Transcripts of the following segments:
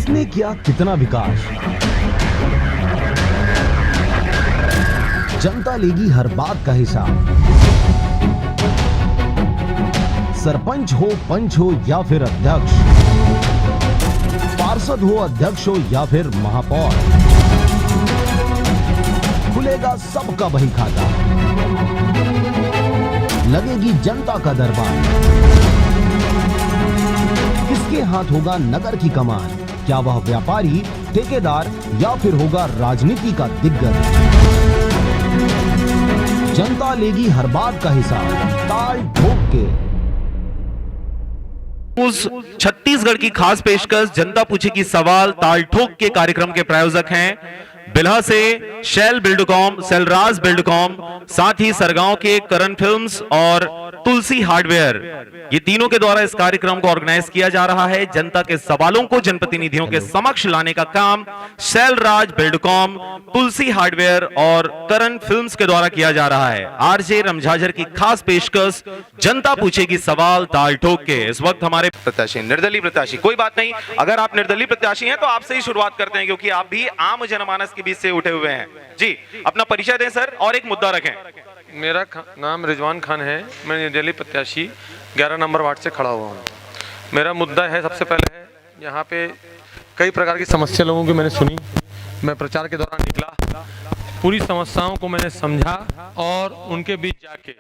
किसने किया कितना विकास, जनता लेगी हर बात का हिसाब। सरपंच हो, पंच हो या फिर अध्यक्ष, पार्षद हो, अध्यक्ष हो या फिर महापौर, खुलेगा सबका वही खाता, लगेगी जनता का दरबार। किसके हाथ होगा नगर की कमान, क्या वह व्यापारी, ठेकेदार या फिर होगा राजनीति का दिग्गज। जनता लेगी हर बात का हिसाब, ताल ठोक के। उस छत्तीसगढ़ की खास पेशकश जनता पूछेगी सवाल ताल ठोक के कार्यक्रम के प्रायोजक हैं बिल्हा से शैल बिल्डकॉम, सेलराज बिल्डकॉम, साथ ही सरगांव के करण फिल्म्स और तुलसी हार्डवेयर। ये तीनों के द्वारा इस कार्यक्रम को ऑर्गेनाइज किया जा रहा है। जनता के सवालों को जनप्रतिनिधियों के समक्ष लाने का काम शैलराज बिल्डकॉम, तुलसी हार्डवेयर और करण फिल्म्स के द्वारा किया जा रहा है। आरजे रमझाझर की खास पेशकश जनता पूछेगी सवाल ताल ठोक के। इस वक्त हमारे प्रत्याशी निर्दलीय प्रत्याशी, कोई बात नहीं, अगर आप निर्दलीय प्रत्याशी हैं तो आपसे ही शुरुआत करते हैं क्योंकि आप भी आम जनमानस के बीच से उठे हुए हैं। जी, अपना परिचय दें सर और एक मुद्दा रखें। मेरा नाम रिजवान खान है, मैं निर्दलीय प्रत्याशी 11 नंबर वार्ड से खड़ा हुआ हूँ। मेरा मुद्दा है, सबसे पहले है यहाँ पे कई प्रकार की समस्या लोगों की मैंने सुनी। मैं प्रचार के दौरान निकला, पूरी समस्याओं को मैंने समझा और उनके बीच जाके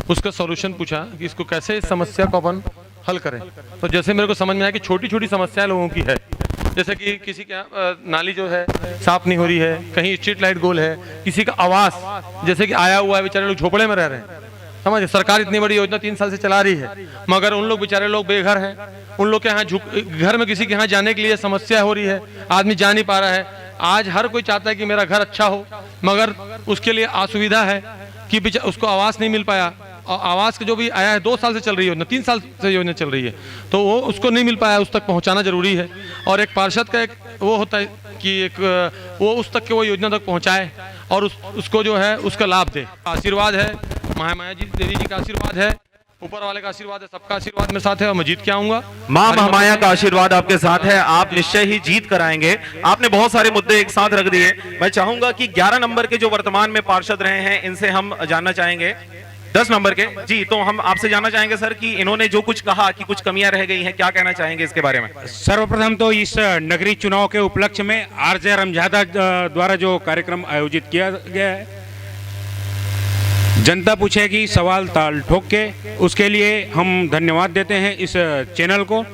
उसका सॉल्यूशन पूछा कि इसको कैसे इस समस्या को अपन हल करें। तो जैसे मेरे को समझ में आया कि छोटी छोटी समस्याएं लोगों की है, जैसे कि किसी के नाली जो है साफ नहीं हो रही है, कहीं स्ट्रीट लाइट गोल है, किसी का आवास जैसे कि आया हुआ है, बेचारे लोग झोपड़े में रह रहे हैं। समझे, सरकार इतनी बड़ी योजना 3 साल से चला रही है मगर उन लोग बेचारे लोग बेघर हैं। उन लोग के यहाँ घर में किसी के यहाँ जाने के लिए समस्या हो रही है, आदमी जा नहीं पा रहा है। आज हर कोई चाहता है कि मेरा घर अच्छा हो मगर उसके लिए असुविधा है कि उसको आवास नहीं मिल पाया। और आवास का जो भी आया है 2 साल से चल रही है योजना, 3 साल से योजना चल रही है, तो वो उसको नहीं मिल पाया, उस तक पहुंचाना जरूरी है। और एक पार्षद का एक वो होता है कि एक वो उस तक के वो योजना तक पहुंचाए और उसको जो है उसका लाभ दे। आशीर्वाद है, महामाया जी देवी जी का आशीर्वाद है, ऊपर वाले का आशीर्वाद है, सबका आशीर्वाद मेरे साथ है और मैं जीत के आऊंगा। मां महामाया का आशीर्वाद आपके साथ है, आप निश्चय ही जीत कर आएंगे। आपने बहुत सारे मुद्दे एक साथ रख दिए। मैं चाहूंगा कि 11 नंबर के जो वर्तमान में पार्षद रहे हैं इनसे हम जानना चाहेंगे। 10 नंबर के जी, तो हम आपसे जानना चाहेंगे सर कि इन्होंने जो कुछ कहा कि कुछ कमियां रह गई हैं, क्या कहना चाहेंगे इसके बारे में? सर्वप्रथम तो इस नगरीय चुनाव के उपलक्ष्य में आरजे रमझाझर द्वारा जो कार्यक्रम आयोजित किया गया है, जनता पूछेगी सवाल ताल ठोक के, उसके लिए हम धन्यवाद देते हैं इस चैनल को।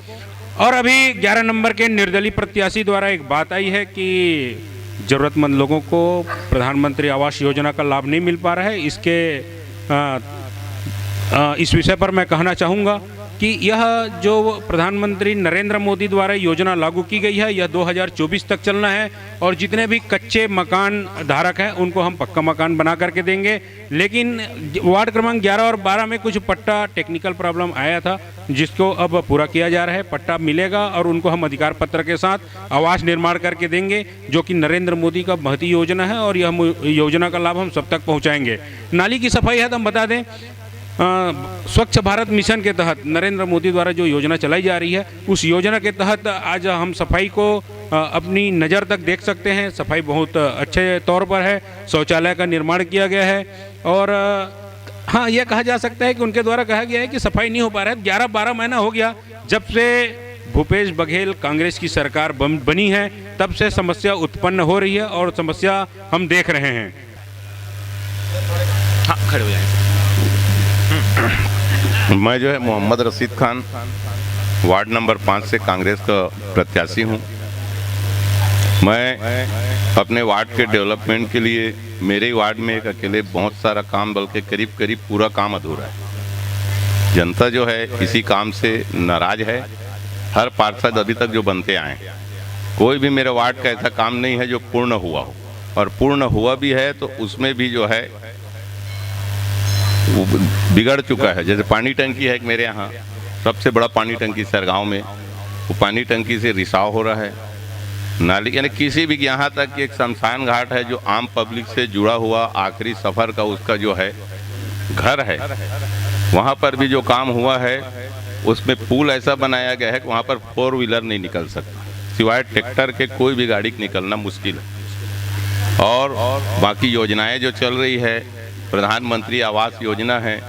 और अभी 11 नंबर के निर्दलीय प्रत्याशी द्वारा एक बात आई है कि ज़रूरतमंद लोगों को प्रधानमंत्री आवास योजना का लाभ नहीं मिल पा रहा है। इस विषय पर मैं कहना चाहूँगा कि यह जो प्रधानमंत्री नरेंद्र मोदी द्वारा योजना लागू की गई है यह 2024 तक चलना है और जितने भी कच्चे मकान धारक हैं उनको हम पक्का मकान बना करके देंगे। लेकिन वार्ड क्रमांक 11 और 12 में कुछ पट्टा टेक्निकल प्रॉब्लम आया था जिसको अब पूरा किया जा रहा है। पट्टा मिलेगा और उनको हम अधिकार पत्र के साथ आवास निर्माण करके देंगे, जो कि नरेंद्र मोदी का महती योजना है और यह योजना का लाभ हम सब तक पहुँचाएंगे। नाली की सफाई है तो हम बता दें, स्वच्छ भारत मिशन के तहत नरेंद्र मोदी द्वारा जो योजना चलाई जा रही है उस योजना के तहत आज हम सफाई को अपनी नज़र तक देख सकते हैं। सफाई बहुत अच्छे तौर पर है, शौचालय का निर्माण किया गया है और हाँ यह कहा जा सकता है कि उनके द्वारा कहा गया है कि सफाई नहीं हो पा रहा है। 11-12 महीना हो गया जब से भूपेश बघेल कांग्रेस की सरकार बनी है, तब से समस्या उत्पन्न हो रही है और समस्या हम देख रहे हैं। हाँ, खड़े हो जाएंगे। मैं जो है मोहम्मद रशीद खान वार्ड नंबर 5 से कांग्रेस का प्रत्याशी हूं। मैं अपने वार्ड के डेवलपमेंट के लिए मेरे वार्ड में एक अकेले बहुत सारा काम, बल्कि करीब करीब पूरा काम अधूरा है। जनता जो है इसी काम से नाराज है। हर पार्षद अभी तक जो बनते आए, कोई भी मेरे वार्ड का ऐसा काम नहीं है जो पूर्ण हुआ हो, और पूर्ण हुआ भी है तो उसमें भी जो है वो बिगड़ चुका है। जैसे पानी टंकी है एक मेरे यहाँ, सबसे बड़ा पानी टंकी सरगांव में, वो पानी टंकी से रिसाव हो रहा है। नाली यानी किसी भी, यहाँ तक कि एक शमशान घाट है जो आम पब्लिक से जुड़ा हुआ आखिरी सफ़र का उसका जो है घर है, वहाँ पर भी जो काम हुआ है उसमें पुल ऐसा बनाया गया है कि वहाँ पर 4 व्हीलर नहीं निकल सकता। सिवाय ट्रैक्टर के कोई भी गाड़ी निकलना मुश्किल है। और बाकी योजनाएं जो चल रही है, प्रधानमंत्री आवास योजना है,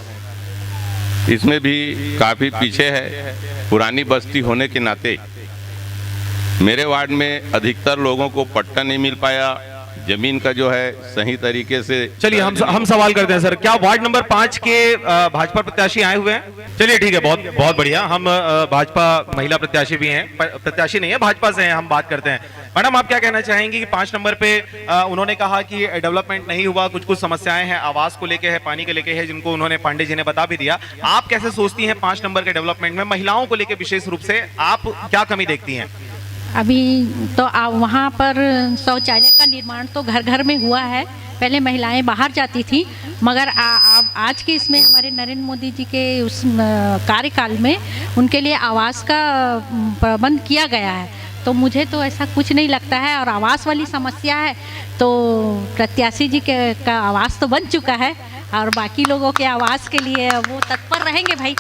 इसमें भी काफ़ी पीछे है। पुरानी बस्ती होने के नाते मेरे वार्ड में अधिकतर लोगों को पट्टा नहीं मिल पाया, जमीन का जो है सही तरीके से। चलिए हम सवाल करते हैं सर, क्या वार्ड नंबर 5 के भाजपा प्रत्याशी आए हुए हैं? चलिए ठीक है, बहुत बहुत बढ़िया। हम भाजपा महिला प्रत्याशी भी हैं, प्रत्याशी नहीं है, भाजपा से हैं, हम बात करते हैं। मैडम, आप क्या कहना चाहेंगी कि 5 नंबर पे उन्होंने कहा कि डेवलपमेंट नहीं हुआ, कुछ कुछ समस्याएं हैं, आवास को लेके है, पानी को लेके है, जिनको उन्होंने पांडे जी ने बता भी दिया। आप कैसे सोचती हैं 5 नंबर के डेवलपमेंट में महिलाओं को लेके विशेष रूप से आप क्या कमी देखती हैं? अभी तो वहाँ पर शौचालय का निर्माण तो घर घर में हुआ है। पहले महिलाएं बाहर जाती थी, मगर आज के इसमें हमारे नरेंद्र मोदी जी के उस कार्यकाल में उनके लिए आवास का प्रबंध किया गया है। तो मुझे तो ऐसा कुछ नहीं लगता है। और आवास वाली समस्या है तो प्रत्याशी जी का आवास तो बन चुका है, और बाकी लोगों के आवास के लिए वो तत्पर रहेंगे भाई।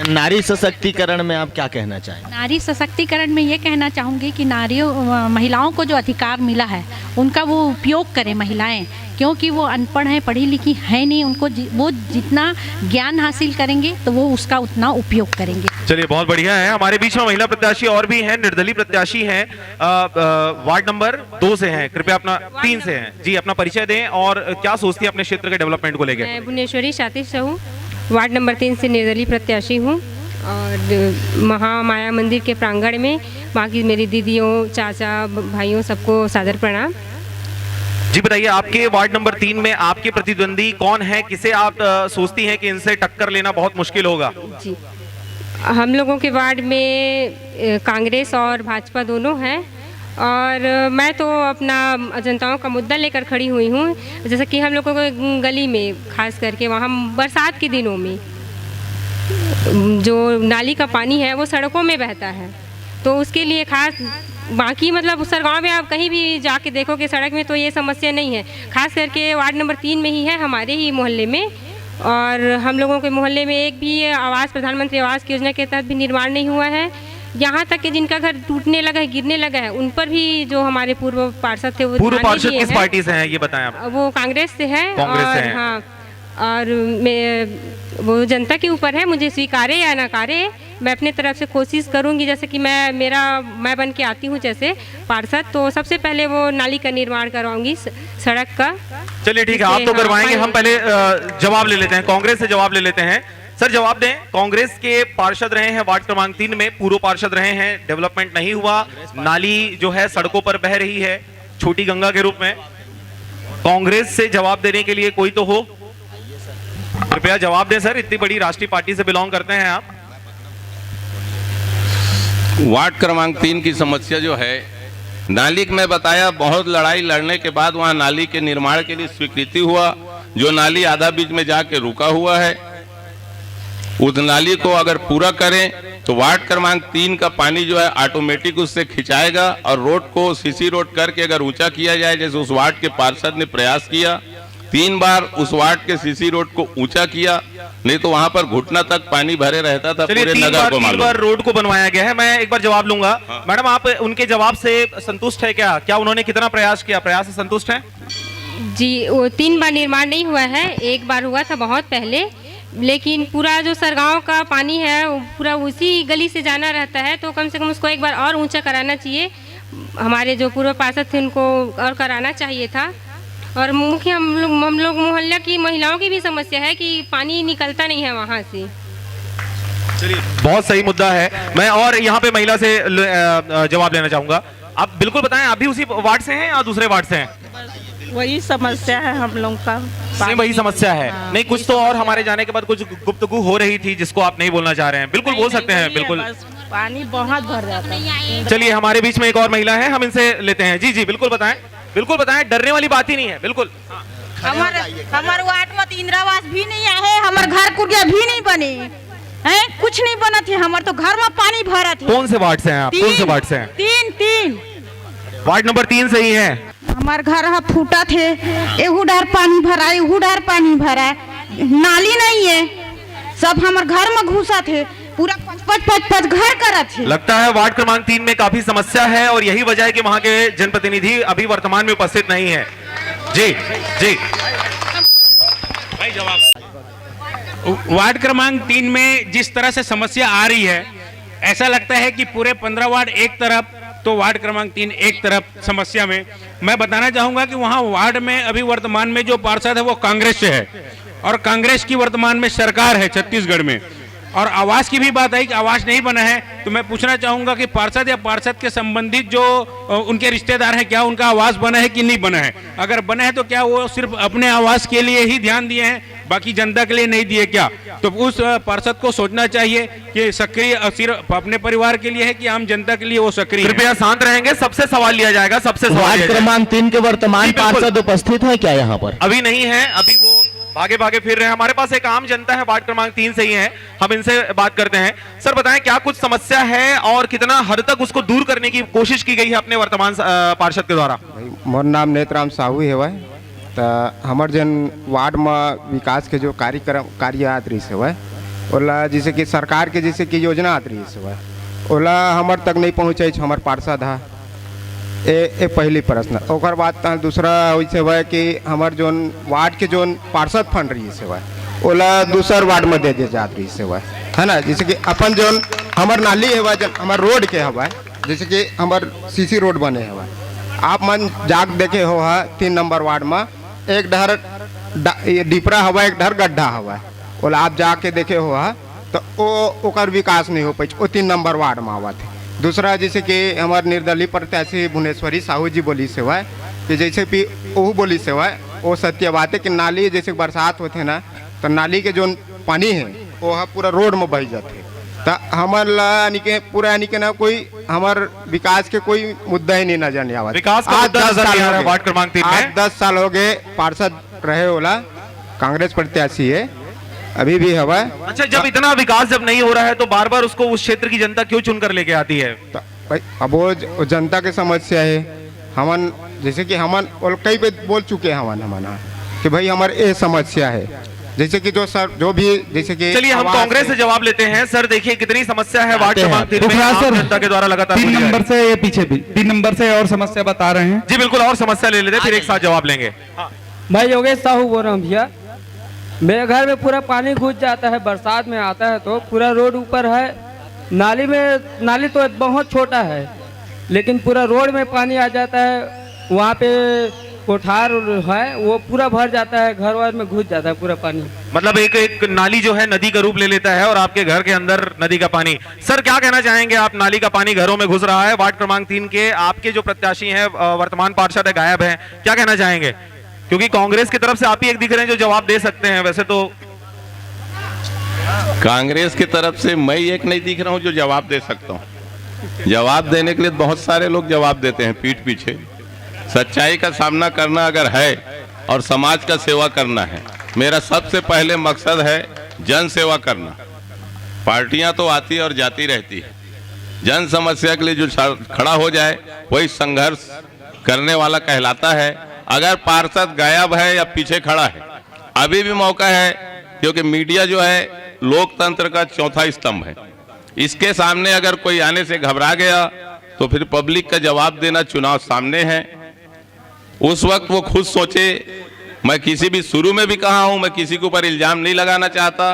नारी सशक्तिकरण में आप क्या कहना चाहेंगे? नारी सशक्तिकरण में ये कहना चाहूँगी कि महिलाओं को जो अधिकार मिला है उनका वो उपयोग करें महिलाएं, क्योंकि वो अनपढ़ हैं, पढ़ी लिखी हैं नहीं। उनको वो जितना ज्ञान हासिल करेंगे तो वो उसका उतना उपयोग करेंगे। चलिए, बहुत बढ़िया है। हमारे बीच में महिला प्रत्याशी और भी हैं, निर्दलीय प्रत्याशी हैं, वार्ड नंबर 2 से हैं। कृपया अपना 3 से हैं जी, अपना परिचय दें और क्या सोचती है अपने क्षेत्र के डेवलपमेंट को लेकर? मैं भुवनेश्वरी सातिश हूँ, वार्ड नंबर 3 से निर्दलीय प्रत्याशी हूँ। और महामाया मंदिर के प्रांगण में बाकी मेरी दीदियों, चाचा, भाइयों सबको सादर प्रणाम। जी बताइए, आपके वार्ड नंबर 3 में आपके प्रतिद्वंदी कौन है? किसे आप सोचती हैं कि इनसे टक्कर लेना बहुत मुश्किल होगा? जी, हम लोगों के वार्ड में कांग्रेस और भाजपा दोनों हैं। और मैं तो अपना जनताओं का मुद्दा लेकर खड़ी हुई हूँ। जैसे कि हम लोगों को गली में खास करके वहाँ बरसात के दिनों में जो नाली का पानी है वो सड़कों में बहता है, तो उसके लिए खास बाकी मतलब सरगांव में आप कहीं भी जाके देखोगे सड़क में तो ये समस्या नहीं है। खास करके वार्ड नंबर 3 में ही है, हमारे ही मोहल्ले में। और हम लोगों के मोहल्ले में एक भी आवास, प्रधानमंत्री आवास की योजना के तहत भी निर्माण नहीं हुआ है। यहाँ तक कि जिनका घर टूटने लगा है, गिरने लगा है, उन पर भी जो हमारे पूर्व पार्षद थे वो पूर्व पार्षद किस पार्टी से हैं ये बताएं आप? वो कांग्रेस से है। कांग्रेस से हैं। हाँ, और वो जनता के ऊपर है, मुझे स्वीकारे या नकारे, मैं अपने तरफ से कोशिश करूंगी। जैसे कि मैं बन के आती हूँ जैसे पार्षद, तो सबसे पहले वो नाली का निर्माण करवाऊंगी, सड़क का। चलिए ठीक है, आप तो करवाएंगे। हम पहले जवाब ले लेते हैं, कांग्रेस से जवाब ले लेते हैं। सर जवाब दें, कांग्रेस के पार्षद रहे हैं वार्ड क्रमांक 3 में, पूर्व पार्षद रहे हैं, डेवलपमेंट नहीं हुआ, नाली जो है सड़कों पर बह रही है छोटी गंगा के रूप में। कांग्रेस से जवाब देने के लिए कोई तो हो, कृपया जवाब दें सर। इतनी बड़ी राष्ट्रीय पार्टी से बिलोंग करते हैं आप। वार्ड क्रमांक 3 की समस्या जो है, नाली में बताया, बहुत लड़ाई लड़ने के बाद वहां नाली के निर्माण के लिए स्वीकृति हुआ। जो नाली आधा बीच में जाके रुका हुआ है, उस नाली को अगर पूरा करें तो वार्ड क्रमांक 3 का पानी जो है ऑटोमेटिक उससे खिंचाएगा। और रोड को सीसी रोड करके अगर ऊंचा किया जाए, जैसे उस वार्ड के पार्षद ने प्रयास किया, 3 बार उस वार्ड के सीसी रोड को ऊंचा किया, नहीं तो वहां पर घुटना तक पानी भरे रहता था। पूरे नगर को मालूम। 3 बार रोड को बनवाया गया है। मैं एक बार जवाब लूंगा। मैडम, आप उनके जवाब से संतुष्ट है क्या? क्या उन्होंने कितना प्रयास किया, प्रयास से संतुष्ट है? जी, वो 3 बार निर्माण नहीं हुआ है, 1 बार हुआ था बहुत पहले। लेकिन पूरा जो सरगांव का पानी है वो पूरा उसी गली से जाना रहता है, तो कम से कम उसको एक बार और ऊंचा कराना चाहिए। हमारे जो पूर्व पार्षद थे उनको और कराना चाहिए था। और मुख्य हम लोग मोहल्ला की महिलाओं की भी समस्या है कि पानी निकलता नहीं है वहाँ से। चलिए, बहुत सही मुद्दा है। मैं और यहाँ पे महिला से जवाब लेना चाहूंगा। आप बिल्कुल बताएं, आप भी उसी वार्ड से हैं या दूसरे वार्ड से हैं? वही समस्या है हम लोग का। सेम वही समस्या है। नहीं, कुछ तो और हमारे जाने के बाद कुछ गुफ्तगू हो रही थी जिसको आप नहीं बोलना चाह रहे हैं। बिल्कुल बोल सकते हैं, बिल्कुल। पानी बहुत भर जाता है। चलिए, हमारे बीच में एक और महिला है, हम इनसे लेते हैं। जी जी, बिल्कुल बताएं, बिल्कुल बताएं, डरने वाली बात ही नहीं है, बिल्कुल। हमारे वार्ड में इंदिरा आवास भी नहीं आए, हमारे घर कुटिया भी नहीं बने हैं, कुछ नहीं बना थे। हमारे तो घर में पानी भरा थे। कौन से वार्ड से हैं आप? कौन से वार्ड से हैं? 3 वार्ड नंबर 3 से ही है। हमारे घर फूटा थे, एहू डार पानी भरा, एहू डार पानी भरा, नाली नहीं है, सब हमारे घर में घुसा थे, पूरा पच घर करा थे। लगता है वार्ड क्रमांक 3 में काफी समस्या है और यही वजह है कि वहां के जनप्रतिनिधि अभी वर्तमान में उपस्थित नहीं है। जी जी भाई जवाब। वार्ड क्रमांक 3 में जिस तरह से समस्या आ रही है, ऐसा लगता है कि पूरे 15 वार्ड एक तरफ तो वार्ड क्रमांक 3 एक तरफ समस्या में। मैं बताना चाहूंगा कि वहां वार्ड में अभी वर्तमान में जो पार्षद है वो कांग्रेस से है और कांग्रेस की वर्तमान में सरकार है छत्तीसगढ़ में। और आवास की भी बात आई कि आवास नहीं बना है, तो मैं पूछना चाहूंगा कि पार्षद या पार्षद के संबंधित जो उनके रिश्तेदार हैं, क्या उनका आवास बना है कि नहीं बना है? अगर बना है तो क्या वो सिर्फ अपने आवास के लिए ही ध्यान दिए हैं, बाकी जनता के लिए नहीं दिए क्या? तो उस पार्षद को सोचना चाहिए कि सक्रिय सिर्फ अपने परिवार के लिए है कि आम जनता के लिए वो सक्रिय। कृपया शांत रहेंगे, सबसे सवाल लिया जाएगा, सबसे सवाल वार्ड लिया जाएगा। क्रमांक 3 के वर्तमान पार्षद उपस्थित है क्या यहाँ पर? अभी नहीं है, अभी वो भागे भागे फिर रहे हैं। हमारे पास एक आम जनता है वार्ड क्रमांक 3 से ही है, हम इनसे बात करते हैं। सर बताएं क्या कुछ समस्या है और कितना हद तक उसको दूर करने की कोशिश की गई है अपने वर्तमान पार्षद के द्वारा? मोर नाम नेतराम साहू है वह तो हमार जन वार्ड में विकास के जो कार्य आत रही से वह ओला जैसे कि सरकार के जैसे कि योजना आत रही से वह ओला हमार तक नहीं पहुँचे हमार पार्षद है। ए पहली प्रश्न। और बात दूसरा वैसे वह कि हमार जोन वार्ड के जोन पार्षद फंड रही से वह ओला दूसर वार्ड में दे जात रही से वह है ना। जैसे कि अपन जोन हमार नाली है वह जन हमार रोड के हवा जैसे कि हमार सीसी रोड बने हवा, आप मन जाग देखे हो 3 नंबर वार्ड में एक डर डिपरा हवा, एक डर गड्ढा हवा, ओला आप जाके देखे हो तो ओकर विकास नहीं हो पाई, वो 3 नंबर वार्ड में आवा थे। दूसरा जैसे कि हमारे निर्दलीय प्रत्याशी भुवनेश्वरी साहू जी बोली से हुआ कि जैसे कि वो बोली से हुआ वो सत्य बात है कि नाली जैसे बरसात होते ना तो नाली के जो पानी है वो पूरा रोड में बह जाते, तो हमारे के पूरा यानी कि ना कोई हमार विकास के कोई मुद्दा ही नहीं नजर नहीं आवा। विकास का मुद्दा नजर नहीं आ रहा है वार्ड क्रमांक 3 में। 10 साल हो गए पार्षद रहे ओला, कांग्रेस प्रत्याशी है अभी भी हवा। अच्छा, जब इतना विकास जब नहीं हो रहा है तो बार बार उसको उस क्षेत्र की जनता क्यों चुन कर लेके आती है? तो भाई अब वो जनता की समस्या है। हमन जैसे कि हमन और कई पे बोल चुके हैं हमन कि भाई हमारे ये समस्या है, जैसे कि जो सर जो भी जैसे कि चलिए हम कांग्रेस से जवाब लेते हैं। सर देखिए कितनी समस्या है वार्ड क्रमांक 3 में आम जनता के द्वारा लगातार 3 नंबर से ये पीछे भी 3 नंबर से और समस्या बता रहे हैं। जी बिल्कुल, और समस्या ले लेते हैं फिर एक साथ जवाब लेंगे। मैं योगेश साहू बोल रहा हूँ भैया। मेरे घर में पूरा पानी घुस जाता है, बरसात में आता है तो पूरा रोड ऊपर है, नाली तो बहुत छोटा है लेकिन पूरा रोड में पानी आ जाता है। वहाँ पे कोठार है वो पूरा भर जाता है, घर वर में घुस जाता है पूरा पानी। मतलब एक नाली जो है नदी का रूप ले लेता है और आपके घर के अंदर नदी का पानी। सर क्या कहना चाहेंगे आप? नाली का पानी घरों में घुस रहा है, वार्ड क्रमांक 3 के आपके जो प्रत्याशी हैं वर्तमान पार्षद है गायब है, क्या कहना चाहेंगे? क्योंकि कांग्रेस की तरफ से आप ही एक दिख रहे हैं जो जवाब दे सकते हैं। वैसे तो कांग्रेस की तरफ से मैं एक नहीं दिख रहा हूं जो जवाब दे सकता हूं। जवाब देने के लिए बहुत सारे लोग जवाब देते हैं पीठ पीछे। सच्चाई का सामना करना अगर है और समाज का सेवा करना है, मेरा सबसे पहले मकसद है जन सेवा करना। पार्टियां तो आती और जाती रहती है, जन समस्या के लिए जो खड़ा हो जाए वही संघर्ष करने वाला कहलाता है। अगर पार्षद गायब है या पीछे खड़ा है, अभी भी मौका है, क्योंकि मीडिया जो है लोकतंत्र का चौथा स्तंभ है। इसके सामने अगर कोई आने से घबरा गया तो फिर पब्लिक का जवाब देना चुनाव सामने है। उस वक्त वो खुद सोचे। मैं किसी भी शुरू में भी कहा हूं, मैं किसी के ऊपर इल्जाम नहीं लगाना चाहता।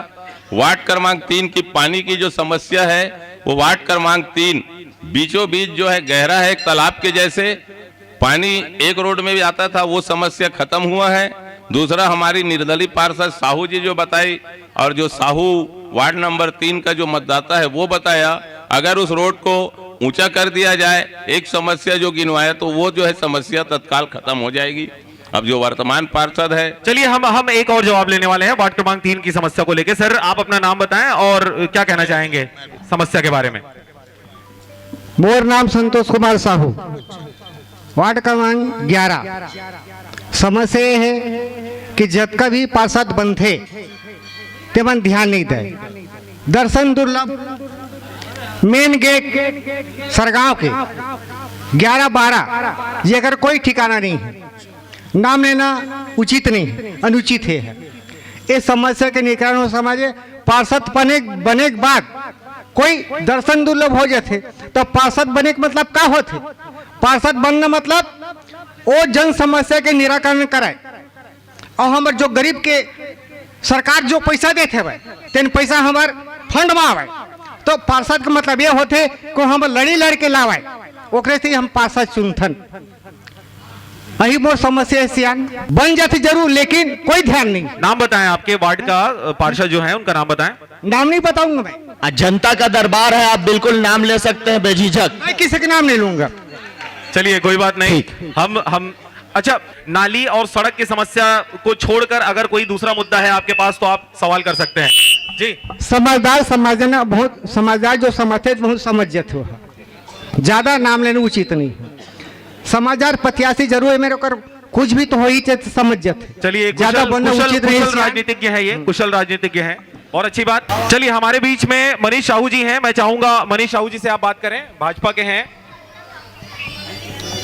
वार्ड क्रमांक 3 की पानी की जो समस्या है वो वार्ड क्रमांक 3 बीचों बीच जो है गहरा है, एक तालाब के जैसे पानी एक रोड में भी आता था, वो समस्या खत्म हुआ है। दूसरा हमारी निर्दलीय पार्षद साहू जी जो बताई और जो साहू वार्ड नंबर 3 का जो मतदाता है वो बताया, अगर उस रोड को ऊंचा कर दिया जाए, एक समस्या जो गिनवाया, तो वो जो है समस्या तत्काल खत्म हो जाएगी। अब जो वर्तमान पार्षद है, चलिए हम एक और जवाब लेने वाले हैं वार्ड क्रमांक 3 की समस्या को लेकर। सर आप अपना नाम बताएं और क्या कहना चाहेंगे समस्या के बारे में? मोर नाम संतोष कुमार साहू, वार्ड क्रमांक 11। समस्या ये है कि जब कभी पार्षद बनते ते मन ध्यान नहीं दे। दर्शन दुर्लभ, मेन गेट सरगांव के 11-12 ये अगर कोई ठिकाना नहीं है, नाम लेना उचित नहीं, अनुचित है। इस समस्या के निराकरण समाजे पार्षद बने के बाद कोई दर्शन दुर्लभ हो जाते तो पार्षद बने के मतलब का होते? पार्षद बनना मतलब वो जन समस्या के निराकरण कराए और हमारे जो गरीब के सरकार जो पैसा देते भाई तेन पैसा हमार फंड में आवे। तो पार्षद का मतलब ये होते को हम लड़ के लावाए ओकरे से हम पार्षद चुनथन। यही मोर समस्या सियान बन जाती जरूर लेकिन कोई ध्यान नहीं। नाम बताएं आपके वार्ड का पार्षद जो है उनका नाम बताएं। नाम नहीं बताऊंगा मैं। जनता का दरबार है, आप बिल्कुल नाम ले सकते हैं बेझिझक। मैं किसी का नाम नहीं लूंगा। चलिए कोई बात नहीं। हम अच्छा, नाली और सड़क की समस्या को छोड़कर अगर कोई दूसरा मुद्दा है आपके पास तो आप सवाल कर सकते हैं जी। समझदार समझना बहुत समझदार जो समझते बहुत समझ जाते हो, ज्यादा नाम लेना उचित नहीं है। समझदार प्रत्याशी जरूर है मेरे को, कुछ भी तो हो ही समझ जाते। चलिए ज्यादा बनना उचित नहीं। कुशल राजनीतिज्ञ है ये, कुशल राजनीतिज्ञ है और अच्छी बात। चलिए हमारे बीच में मनीष साहू जी हैं, मैं चाहूंगा मनीष साहू जी से आप बात करें, भाजपा के हैं।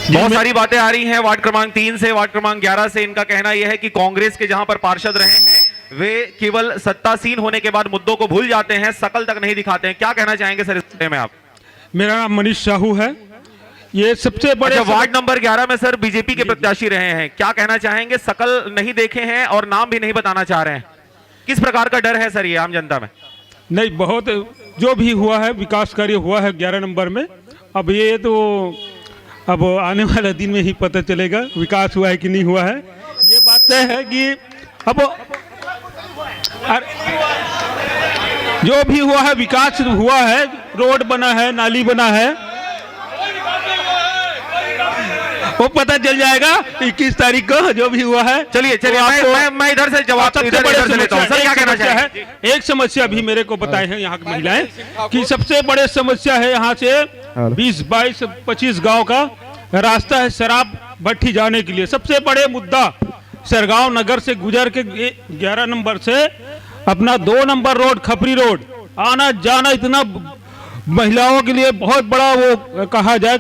बहुत सारी बातें आ रही हैं वार्ड क्रमांक 3 से, वार्ड क्रमांक 11 से। इनका कहना यह है कि कांग्रेस के जहां पर पार्षद रहे हैं वे केवल सत्तासीन होने के बाद मुद्दों को भूल जाते हैं, शकल तक नहीं दिखाते हैं। क्या कहना चाहेंगे सर इस बारे में आप? मेरा नाम मनीष साहू है। ये सबसे बड़े वार्ड नंबर 11 में सर बीजेपी के प्रत्याशी रहे हैं, क्या कहना चाहेंगे? शकल नहीं देखे हैं और नाम भी नहीं बताना चाह रहे हैं, किस प्रकार का डर है सर ये आम जनता में? नहीं, बहुत जो भी हुआ है विकास कार्य हुआ है 11 नंबर में। अब ये तो अब आने वाले दिन में ही पता चलेगा विकास हुआ है कि नहीं हुआ है। ये बात तय है कि अब जो भी हुआ है विकास हुआ है, रोड बना है, नाली बना है, वो पता चल जाएगा 21 तारीख को जो भी हुआ है। चलिए मैं इधर से जवाब इधर से लेता हूं। सर क्या कहना चाहिए? एक समस्या भी मेरे को बताए हैं यहाँ की महिलाएं कि सबसे बड़े समस्या है यहाँ से 20, 22, 25 गांव का रास्ता है शराब भट्टी जाने के लिए। सबसे बड़े मुद्दा सरगांव नगर से गुजर के 11 नंबर से अपना 2 नंबर रोड खपरी रोड आना जाना इतना महिलाओं के लिए बहुत बड़ा वो कहा जाए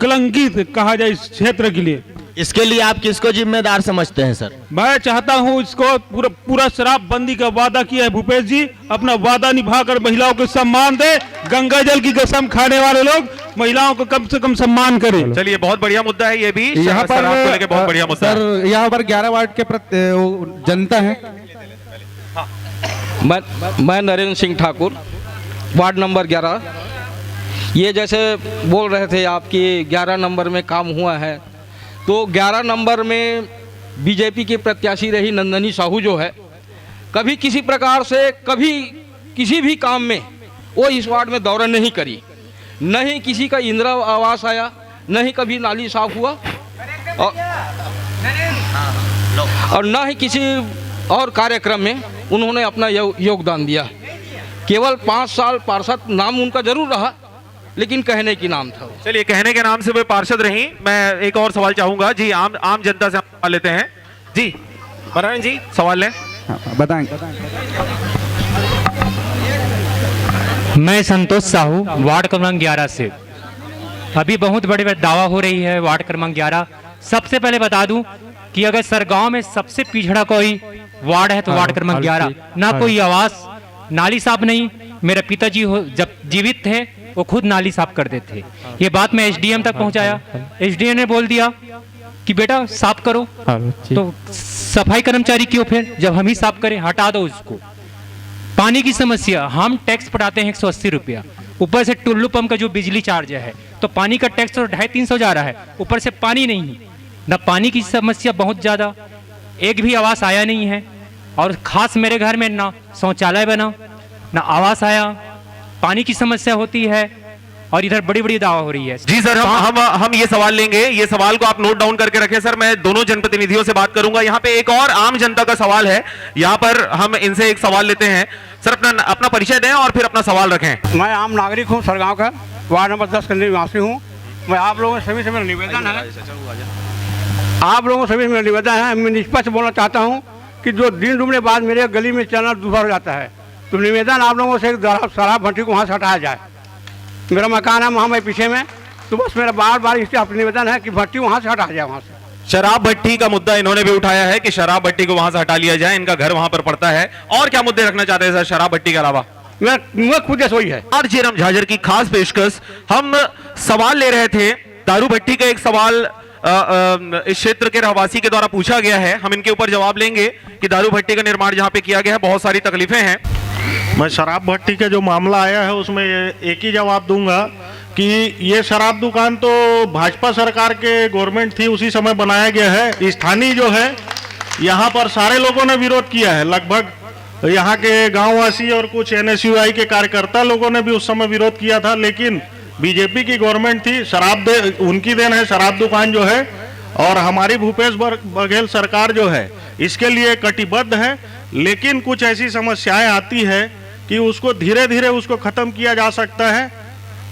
कलंकित कहा जाए इस क्षेत्र के लिए। इसके लिए आप किसको जिम्मेदार समझते हैं सर? मैं चाहता हूं इसको पूरा शराब बंदी का वादा किया है भूपेश जी, अपना वादा निभाकर महिलाओं को सम्मान दे। गंगा जल की कसम खाने वाले लोग महिलाओं को कम से कम सम्मान करें। चलिए बहुत बढ़िया मुद्दा है ये भी, यहाँ पर बहुत बढ़िया मुद्दा सर। यहाँ पर 11 वार्ड के जनता है। मैं नरेंद्र सिंह ठाकुर, वार्ड नंबर 11। ये जैसे बोल रहे थे आपकी 11 नंबर में काम हुआ है, तो 11 नंबर में बीजेपी की प्रत्याशी रही नंदनी साहू जो है, कभी किसी प्रकार से कभी किसी भी काम में वो इस वार्ड में दौरा नहीं करी, न ही किसी का इंदिरा आवास आया, न ही कभी नाली साफ हुआ और न ही किसी और कार्यक्रम में उन्होंने अपना योगदान दिया। केवल 5 साल पार्षद नाम उनका जरूर रहा, लेकिन कहने की नाम था। चलिए कहने के नाम से वे पार्षद रही। मैं एक और सवाल चाहूंगा जी, आम जनता से सवाल लेते हैं जी। नारायण जी सवाल लें। बताएंगे। मैं संतोष साहू, वार्ड क्रमांक 11 से। अभी बहुत बड़े दावा हो रही है वार्ड क्रमांक 11। सबसे पहले बता दूं कि अगर सरगांव में सबसे पिछड़ा कोई वार्ड है तो वार्ड क्रमांक 11। ना कोई आवास, नाली साफ नहीं। मेरे पिताजी जब जीवित थे वो खुद नाली साफ करते थे। ये बात मैं एसडीएम तक पहुंचाया, एसडीएम ने बोल दिया कि बेटा साफ करो। तो सफाई कर्मचारी क्यों फिर, जब हम ही साफ करें, हटा दो उसको। पानी की समस्या, हम टैक्स पटाते हैं 180 रुपया, ऊपर से टुल्लू पंप का जो बिजली चार्ज है, तो पानी का टैक्स तो 250-300 जा रहा है, ऊपर से पानी नहीं। ना पानी की समस्या बहुत ज़्यादा, एक भी आवास आया नहीं है। और खास मेरे घर में ना शौचालय बना, ना आवास आया, पानी की समस्या होती है और इधर बड़ी बड़ी दावा हो रही है। जी सर, हम ये सवाल लेंगे, ये सवाल को आप नोट डाउन करके रखें सर। मैं दोनों जनप्रतिनिधियों से बात करूंगा। यहाँ पे एक और आम जनता का सवाल है, यहाँ पर हम इनसे एक सवाल लेते हैं। सर अपना परिचय दें और फिर अपना सवाल रखें। मैं आम नागरिक हूँ, सरगांव का, वार्ड नंबर 10 का निवासी हूँ। मैं आप लोगों सभी से मेरा निवेदन है, मैं निष्पक्ष बोलना चाहता हूँ कि जो दिन डूबने बाद मेरे गली में चलना दूसरा हो जाता है, तो निवेदन आप लोगों से शराब भट्टी को वहाँ से हटाया जाए। मेरा मकान है वहाँ पीछे में, तो बस मेरा बार बार इससे आप निवेदन है कि भट्टी वहाँ से हटाया जाए वहाँ से। शराब भट्टी का मुद्दा इन्होंने भी उठाया है कि शराब भट्टी को वहां से हटा लिया जाए, इनका घर वहां पर पड़ता है। और क्या मुद्दे रखना चाहते हैं सर शराब भट्टी के अलावा? मैं खुद वही है। और जयराम झाझर की खास पेशकश, हम सवाल ले रहे थे, दारू भट्टी का एक सवाल इस क्षेत्र के रहवासी के द्वारा पूछा गया है, हम इनके ऊपर जवाब लेंगे कि दारू भट्टी का निर्माण जहां पे किया गया है बहुत सारी तकलीफें हैं। मैं शराब भट्टी का जो मामला आया है उसमें एक ही जवाब दूंगा कि ये शराब दुकान तो भाजपा सरकार के गवर्नमेंट थी उसी समय बनाया गया है। स्थानीय जो है यहाँ पर सारे लोगों ने विरोध किया है, लगभग यहाँ के गांववासी और कुछ NSUI के कार्यकर्ता लोगों ने भी उस समय विरोध किया था, लेकिन बीजेपी की गवर्नमेंट थी, उनकी देन है शराब दुकान जो है। और हमारी भूपेश बघेल सरकार जो है इसके लिए कटिबद्ध है, लेकिन कुछ ऐसी समस्याएं आती है कि उसको धीरे धीरे उसको खत्म किया जा सकता है।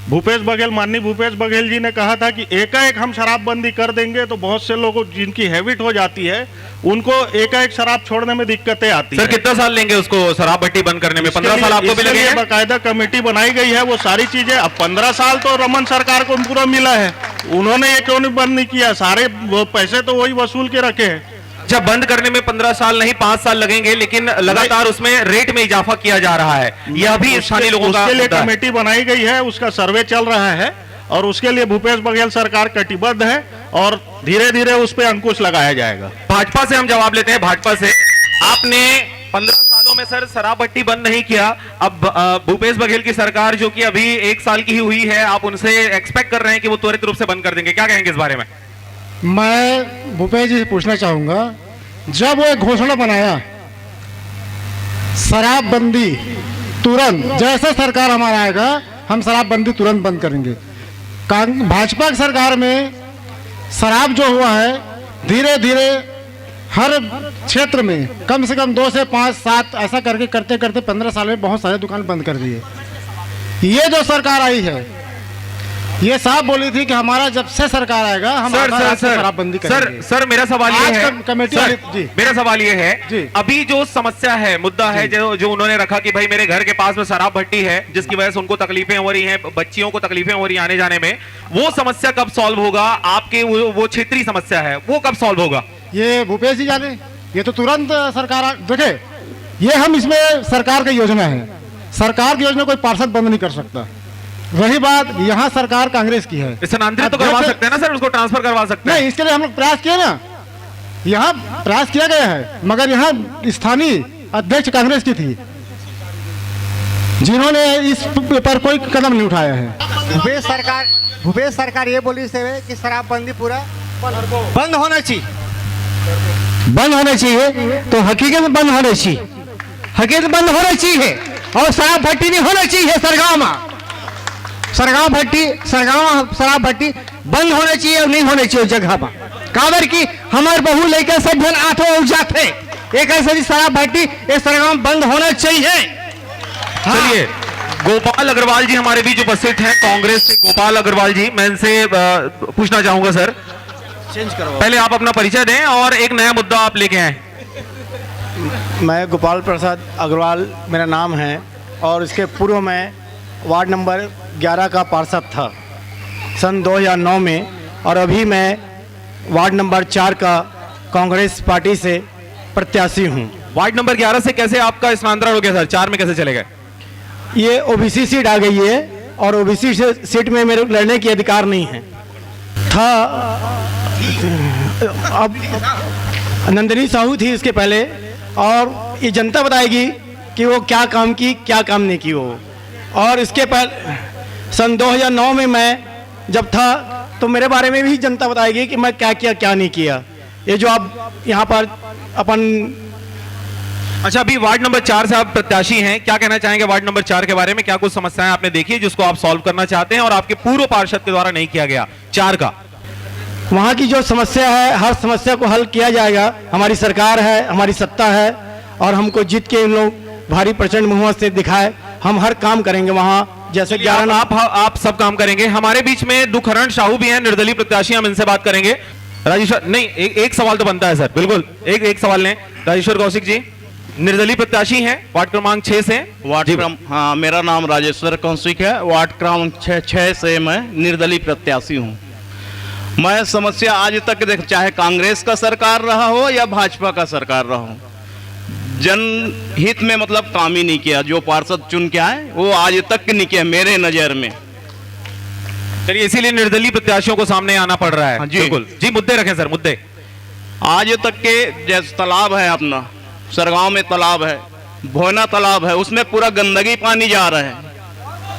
माननीय भूपेश बघेल जी ने कहा था कि एकाएक हम शराबबंदी कर देंगे तो बहुत से लोगों जिनकी हैबिट हो जाती है उनको एकाएक शराब छोड़ने में दिक्कतें आती है। सर कितना साल लेंगे उसको शराब भट्टी बंद करने में? 15 साल आपको भी लगेंगे? बाकायदा कमेटी बनाई गई है, वो सारी चीजें। अब 15 साल तो रमन सरकार को पूरा मिला है, उन्होंने ये क्यों नहीं बंद नहीं किया? सारे पैसे तो वही वसूल के रखे हैं। जब बंद करने में 15 साल नहीं 5 साल लगेंगे, लेकिन लगातार उसमें रेट में इजाफा किया जा रहा है, यह भी स्थानीय लोगों का उसके लिए कमेटी बनाई गई है, उसका सर्वे चल रहा है और उसके लिए भूपेश बघेल सरकार कटिबद्ध है और धीरे धीरे उस पर अंकुश लगाया जाएगा। भाजपा से हम जवाब लेते हैं। भाजपा से, आपने 15 सालों में सर शराब भट्टी बंद नहीं किया, अब भूपेश बघेल की सरकार जो कि अभी 1 साल की ही हुई है, आप उनसे एक्सपेक्ट कर रहे हैं कि वो त्वरित रूप से बंद कर देंगे, क्या कहेंगे इस बारे में? मैं भूपेश जी से पूछना चाहूंगा, जब वो घोषणा बनाया शराबबंदी तुरंत, जैसे सरकार हमारा आएगा हम शराबबंदी तुरंत बंद करेंगे। भाजपा की सरकार में शराब जो हुआ है धीरे धीरे हर क्षेत्र में कम से कम 2 से 5, 7 ऐसा करके करते करते 15 साल में बहुत सारे दुकान बंद कर दिए। ये जो सरकार आई है ये साहब बोली थी कि हमारा जब से सरकार आएगा हम शराबबंदी करेंगे। सर मेरा सवाल ये है, कमेटी मेरा सवाल ये है, अभी जो समस्या है, मुद्दा है जो उन्होंने रखा कि भाई मेरे घर के पास में शराब भट्टी है जिसकी वजह से उनको तकलीफें हो रही हैं, बच्चियों को तकलीफें हो रही हैं आने जाने में, वो समस्या कब सॉल्व होगा? आपके वो क्षेत्रीय समस्या है वो कब सॉल्व होगा? ये भूपेश जी जाने, ये तो तुरंत सरकार देखे, ये हम इसमें सरकार की योजना है, सरकार की योजना कोई पार्षद बंद नहीं कर सकता। रही बात यहाँ सरकार कांग्रेस की है, स्थानांतरित तो करवा सकते हैं ना सर, उसको ट्रांसफर करवा सकते हैं। नहीं, इसके लिए हम लोग प्रयास किए ना, यहाँ प्रयास किया गया है, मगर यहाँ स्थानीय अध्यक्ष कांग्रेस की थी जिन्होंने इस पर कोई कदम नहीं उठाया है। भूपेश सरकार ये बोली से कि शराबबंदी पूरा बंद होना चाहिए, बंद होना चाहिए, तो हकीकत में बंद होना चाहिए, हकीकत बंद होना चाहिए। और शराब भट्टी नहीं होना चाहिए सरगांव में, सरगांव शराब भट्टी बंद होना चाहिए और नहीं होना चाहिए जगह पर। काबर की हमारे बहू लेकर सब जन आठों उठ जाते, एक ऐसी शराब भट्टी ये सरगांव बंद होना चाहिए। चलिए, गोपाल अग्रवाल जी हमारे बीच उपस्थित हैं, कांग्रेस से गोपाल अग्रवाल जी, मैं इनसे पूछना चाहूंगा सर, पहले आप अपना परिचय दें और एक नया मुद्दा आप लेके आए। मैं गोपाल प्रसाद अग्रवाल मेरा नाम है और इसके पूर्व में वार्ड नंबर 11 का पार्षद था सन 2009 में, और अभी मैं वार्ड नंबर 4 का कांग्रेस पार्टी से प्रत्याशी हूं। वार्ड नंबर 11 से कैसे आपका स्थानांतरण हो गया सर, 4 में कैसे चले गए? ये ओबीसी सीट आ गई है और ओबीसी सीट में मेरे लड़ने की अधिकार नहीं है था। अब नंदिनी साहू थी इसके पहले, और ये जनता बताएगी कि वो क्या काम की क्या काम नहीं की वो। और इसके पहले सन 2009 में मैं जब था तो मेरे बारे में भी जनता बताएगी कि मैं क्या किया क्या नहीं किया। ये जो आप यहाँ पर अपन, अच्छा अभी वार्ड नंबर 4 से आप प्रत्याशी हैं, क्या कहना चाहेंगे वार्ड नंबर 4 के बारे में? क्या कुछ समस्याएं आपने देखी जिसको आप सॉल्व करना चाहते हैं और आपके पूर्व पार्षद के द्वारा नहीं किया गया 4 का? वहाँ की जो समस्या है हर समस्या को हल किया जाएगा। हमारी सरकार है, हमारी सत्ता है और हमको जीत के इन लोग भारी प्रचंड बहुमत से दिखाए, हम हर काम करेंगे वहाँ। जैसे 11 आप सब काम करेंगे। हमारे बीच में दुखरण साहू भी हैं, निर्दलीय प्रत्याशी, हम इनसे बात करेंगे। राजेश्वर नहीं, एक सवाल तो बनता है सर, बिल्कुल एक सवाल लें। राजेश्वर कौशिक जी निर्दलीय प्रत्याशी हैं वार्ड क्रमांक 6 से। हाँ, मेरा नाम राजेश्वर कौशिक है, वार्ड क्रमांक 6 से मैं निर्दलीय प्रत्याशी हूँ। मैं समस्या आज तक देख, चाहे कांग्रेस का सरकार रहा हो या भाजपा का सरकार रहा हो, जनहित में मतलब काम ही नहीं किया। जो पार्षद चुन के आए वो आज तक नहीं किया मेरे नज़र में। चलिए, इसीलिए निर्दलीय प्रत्याशियों को सामने आना पड़ रहा है। हाँ जी। बिल्कुल जी, मुद्दे रखें सर, मुद्दे। आज तक के जैसे तालाब है अपना सरगांव में तालाब है, भोना तालाब है, उसमें पूरा गंदगी पानी जा रहा है।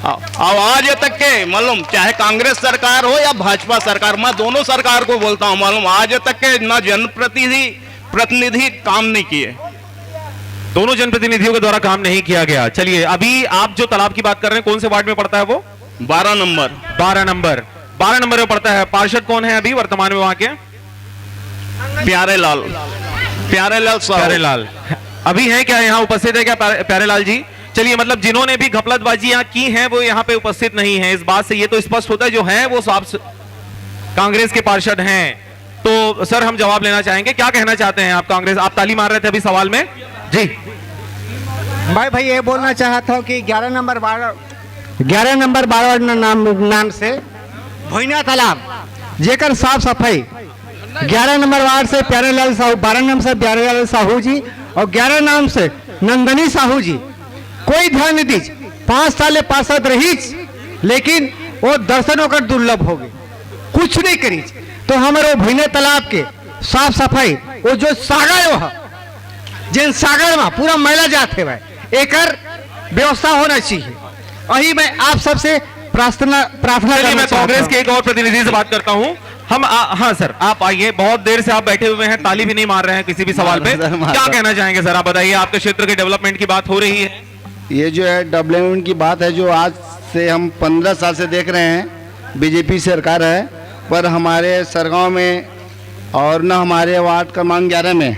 अब आज तक के मालूम चाहे कांग्रेस सरकार हो या भाजपा सरकार, मैं दोनों सरकार को बोलता हूँ, मालूम आज तक के ना जनप्रतिनिधि काम नहीं किए। दोनों जनप्रतिनिधियों के द्वारा काम नहीं किया गया। चलिए, अभी आप जो तालाब की बात कर रहे हैं कौन से वार्ड में पड़ता है वो? 12 नंबर। 12 नंबर में पड़ता है। पार्षद कौन है अभी वर्तमान में वहां के? प्यारेलाल प्यारेलाल अभी है क्या यहाँ उपस्थित है क्या प्यारेलाल जी? चलिए, मतलब जिन्होंने भी घपलतबाजियां की हैं वो यहाँ पे उपस्थित नहीं है। इस बात से ये तो स्पष्ट होता है जो है वो साफ कांग्रेस के पार्षद हैं। तो सर, हम जवाब लेना चाहेंगे, क्या कहना चाहते हैं आप? कांग्रेस, आप ताली मार रहे थे अभी सवाल में जी। मैं भाई ये बोलना चाहता हूँ कि 11 नंबर वार्ड नाम से भोइना तालाब जेकर साफ सफाई 11 नंबर वार्ड से प्यारेलाल साहू, 12 नंबर से प्यारेलाल साहू जी और 11 नाम से नंदनी साहू जी कोई ध्यान नहीं दीज। 5 साल पार्षद रही, लेकिन वो दर्शन होकर दुर्लभ हो गए, कुछ नहीं करी। तो हमारे वो भोइना तालाब के साफ सफाई, वो जो सागर हो जिन सागर में पूरा मैला जाते हुए एकर व्यवस्था होना चाहिए। वही मैं आप सबसे प्रार्थना मैं कांग्रेस के एक और प्रतिनिधि से बात करता हूं। हाँ सर, आप आइए, बहुत देर से आप बैठे हुए हैं, ताली भी नहीं मार रहे हैं किसी भी सवाल पे। क्या कहना चाहेंगे सर, आप बताइए। आपके क्षेत्र के डेवलपमेंट की बात हो रही है। ये जो है डेवलपमेंट की बात है जो आज से हम 15 साल से देख रहे हैं बीजेपी सरकार है, पर हमारे सरगांव में और न हमारे वार्ड क्रमांक 11 में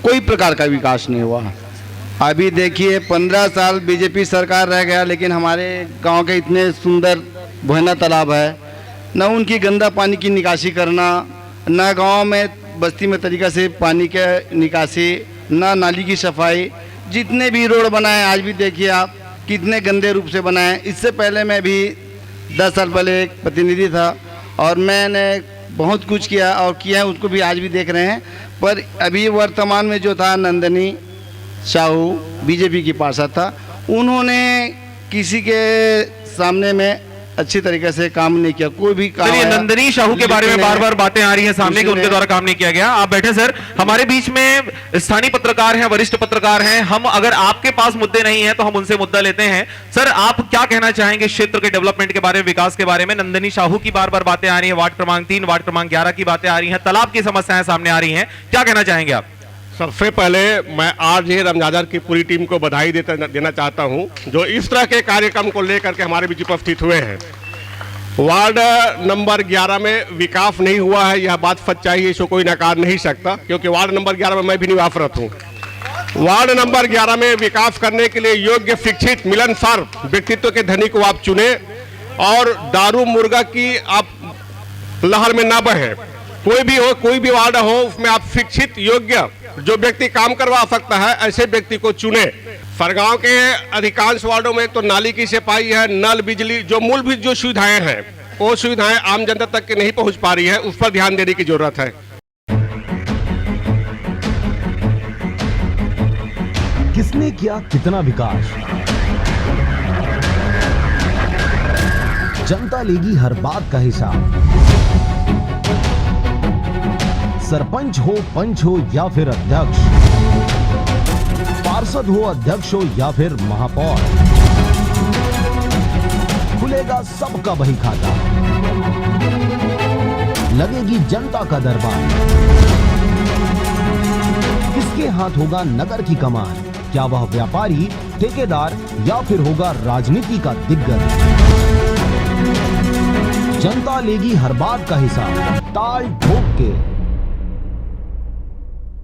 कोई प्रकार का विकास नहीं हुआ। अभी देखिए 15 साल बीजेपी सरकार रह गया, लेकिन हमारे गांव के इतने सुंदर भोइना तालाब है, न उनकी गंदा पानी की निकासी करना, न गांव में बस्ती में तरीका से पानी के निकासी, न नाली की सफाई। जितने भी रोड बनाए आज भी देखिए आप कितने गंदे रूप से बनाए। इससे पहले मैं भी 10 साल पहले एक प्रतिनिधि था और मैंने बहुत कुछ किया और किया है, उसको भी आज भी देख रहे हैं। पर अभी वर्तमान में जो था नंदनी साहू बीजेपी की पार्षद था, उन्होंने किसी के सामने में अच्छी तरीके से काम नहीं किया। कोई भी काम। चलिए, नंदनी साहू के बारे में बार बार बातें आ रही हैं सामने कि उनके द्वारा काम नहीं किया गया। आप बैठे सर, हमारे बीच में स्थानीय पत्रकार हैं, वरिष्ठ पत्रकार हैं। हम अगर आपके पास मुद्दे नहीं है तो हम उनसे मुद्दा लेते हैं। सर, आप क्या कहना चाहेंगे क्षेत्र के डेवलपमेंट के बारे में, विकास के बारे में? नंदनी साहू की बार बार बातें आ रही है, वार्ड क्रमांक 3, वार्ड क्रमांक 11 की बातें आ रही है, तालाब की समस्याएं सामने आ रही है, क्या कहना चाहेंगे आप? सबसे पहले मैं आज ही रमजादर की पूरी टीम को बधाई देना चाहता हूं जो इस तरह के कार्यक्रम को लेकर के हमारे बीच उपस्थित हुए हैं। वार्ड नंबर 11 में विकास नहीं हुआ है, यह बात सच्चाई है, इसको कोई नकार नहीं सकता, क्योंकि वार्ड नंबर 11 में मैं भी निवासरत हूँ। वार्ड नंबर 11 में विकास करने के लिए योग्य, शिक्षित, मिलनसार व्यक्तित्व के धनी को आप चुने और दारू मुर्गा की आप लहर में ना बहे। कोई भी हो, कोई भी वार्ड हो, उसमें आप शिक्षित, योग्य, जो व्यक्ति काम करवा सकता है ऐसे व्यक्ति को चुने। सरगांव के अधिकांश वार्डों में तो नाली की सफाई है, नल, बिजली, जो मूलभूत जो सुविधाएं हैं वो सुविधाएं आम जनता तक के नहीं पहुंच पा रही है, उस पर ध्यान देने की जरूरत है। किसने किया कितना विकास, जनता लेगी हर बात का हिसाब। सरपंच हो, पंच हो या फिर अध्यक्ष, पार्षद हो, अध्यक्ष हो या फिर महापौर, खुलेगा सबका बही खाता, लगेगी जनता का दरबार। किसके हाथ होगा नगर की कमान, क्या वह व्यापारी, ठेकेदार या फिर होगा राजनीति का दिग्गज? जनता लेगी हर बात का हिसाब, ताल ठोक के